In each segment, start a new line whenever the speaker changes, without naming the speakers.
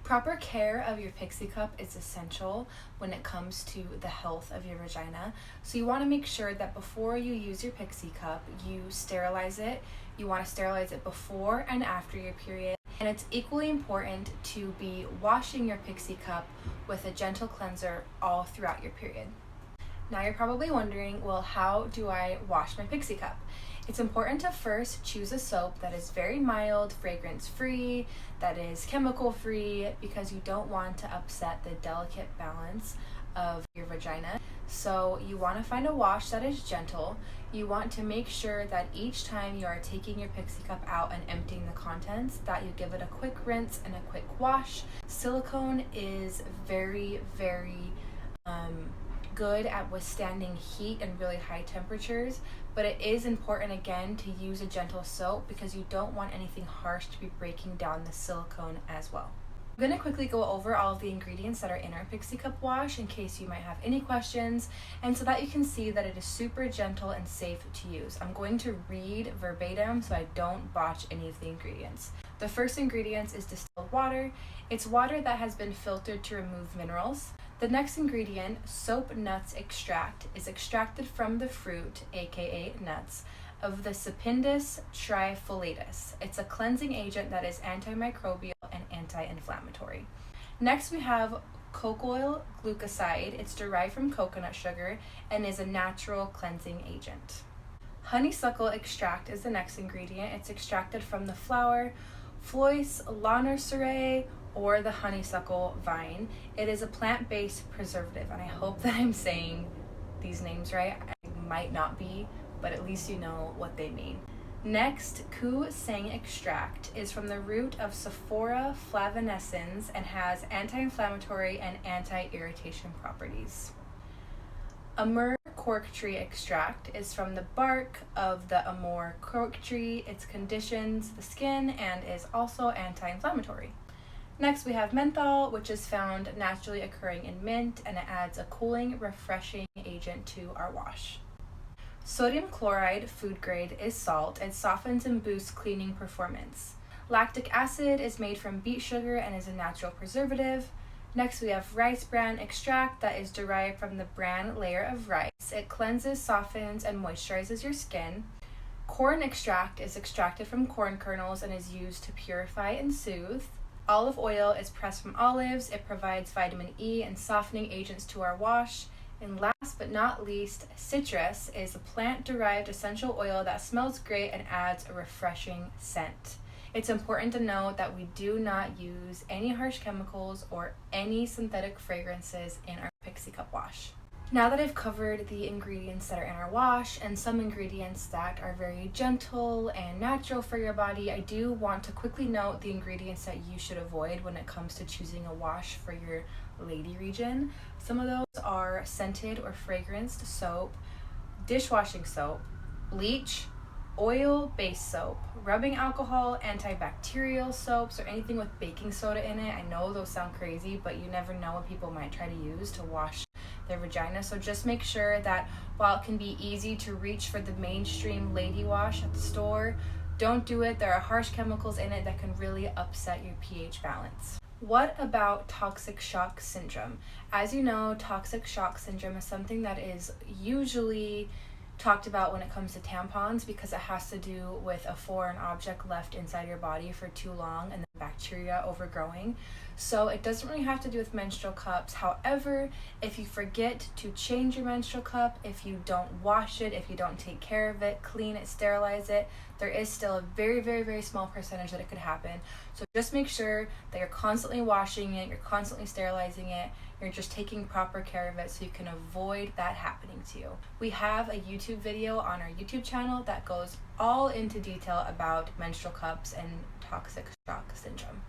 Proper care of your Pixie Cup is essential when it comes to the health of your vagina. So you want to make sure that before you use your Pixie Cup, you sterilize it. You want to sterilize it before and after your period. And it's equally important to be washing your Pixie Cup with a gentle cleanser all throughout your period. Now you're probably wondering, well, how do I wash my Pixie Cup? It's important to first choose a soap that is very mild, fragrance-free, that is chemical-free, because you don't want to upset the delicate balance of your vagina. So you want to find a wash that is gentle. You want to make sure that each time you are taking your Pixie Cup out and emptying the contents, that you give it a quick rinse and a quick wash. Silicone is very, very good at withstanding heat and really high temperatures, but it is important again to use a gentle soap because you don't want anything harsh to be breaking down the silicone as well. I'm going to quickly go over all of the ingredients that are in our Pixie Cup wash in case you might have any questions, and so that you can see that it is super gentle and safe to use. I'm going to read verbatim so I don't botch any of the ingredients. The first ingredient is distilled water. It's water that has been filtered to remove minerals. The next ingredient, soap nuts extract, is extracted from the fruit, aka nuts, of the Sapindus trifoliatus. It's a cleansing agent that is antimicrobial and anti-inflammatory. Next we have cocoa glucoside. It's derived from coconut sugar and is a natural cleansing agent. Honeysuckle extract is the next ingredient. It's extracted from the flower, Flois lanercerae, or the honeysuckle vine. It is a plant-based preservative, and I hope that I'm saying these names right. I might not be, but at least you know what they mean. Next, Ku Sang extract is from the root of Sephora flavinescens and has anti-inflammatory and anti-irritation properties. Amur cork tree extract is from the bark of the Amur cork tree. It conditions the skin and is also anti-inflammatory. Next we have menthol, which is found naturally occurring in mint, and it adds a cooling, refreshing agent to our wash. Sodium chloride, food grade, is salt. It softens and boosts cleaning performance. Lactic acid is made from beet sugar and is a natural preservative. Next we have rice bran extract that is derived from the bran layer of rice. It cleanses, softens, and moisturizes your skin. Corn extract is extracted from corn kernels and is used to purify and soothe. Olive oil is pressed from olives. It provides vitamin E and softening agents to our wash. And last but not least, citrus is a plant-derived essential oil that smells great and adds a refreshing scent. It's important to note that we do not use any harsh chemicals or any synthetic fragrances in our Pixie Cup wash. Now that I've covered the ingredients that are in our wash and some ingredients that are very gentle and natural for your body, I do want to quickly note the ingredients that you should avoid when it comes to choosing a wash for your lady region. Some of those are scented or fragranced soap, dishwashing soap, bleach, oil-based soap, rubbing alcohol, anti-bacterial soaps, or anything with baking soda in it. I know those sound crazy, but you never know what people might try to use to wash their vagina. So just make sure that while it can be easy to reach for the mainstream lady wash at the store, don't do it. There are harsh chemicals in it that can really upset your pH balance. What about toxic shock syndrome? As you know, toxic shock syndrome is something that is usually talked about when it comes to tampons because it has to do with a foreign object left inside your body for too long and the bacteria overgrowing. So it doesn't really have to do with menstrual cups. However, if you forget to change your menstrual cup, if you don't wash it, if you don't take care of it, clean it, sterilize it, there is still a very, very, very small percentage that it could happen. So just make sure that you're constantly washing it, you're constantly sterilizing it, you're just taking proper care of it so you can avoid that happening to you. We have a YouTube video on our YouTube channel that goes all into detail about menstrual cups and toxic shock syndrome.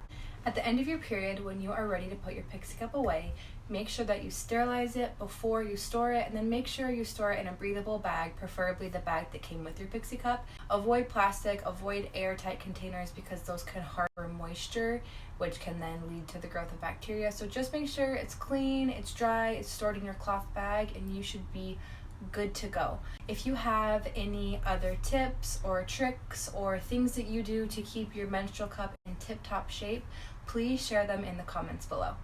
At the end of your period, when you are ready to put your Pixie Cup away, make sure that you sterilize it before you store it, and then make sure you store it in a breathable bag, preferably the bag that came with your Pixie Cup. Avoid plastic, avoid airtight containers because those can harbor moisture, which can then lead to the growth of bacteria. So just make sure it's clean, it's dry, it's stored in your cloth bag, and you should be good to go. If you have any other tips or tricks or things that you do to keep your menstrual cup in tip-top shape, please share them in the comments below.